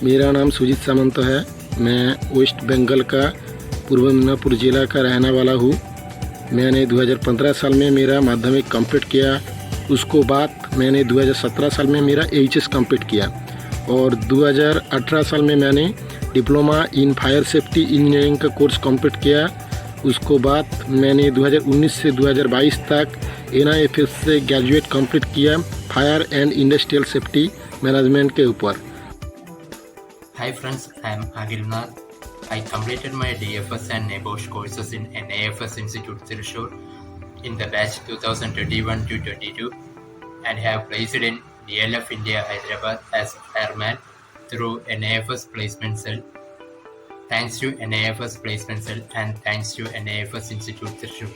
मेरा नाम सुजीत सामंत है। मैं वेस्ट बंगाल का पूर्व मिदनापुर ज़िला का रहने वाला हूँ। मैंने 2015 साल में मेरा माध्यमिक कंप्लीट किया। उसको बाद मैंने 2017 साल में मेरा एचएस कंप्लीट किया और 2018 साल में मैंने diploma in fire safety engineering का कोर्स कंप्लीट किया। उसको बाद मैंने 2019 से 2022 तक NIFS से ग्रेजुएट कंप्लीट किया fire and industrial safety management के ऊपर। Hi friends, I am Agilnath. I completed my DFS and NEBOSH courses in NIFS Institute Thrissur in the batch 2021 to 22 and have placed in DLF India Hyderabad as airman through NIFS Placement Cell. Thanks to NIFS Placement Cell and thanks to NIFS Institute Thrissur.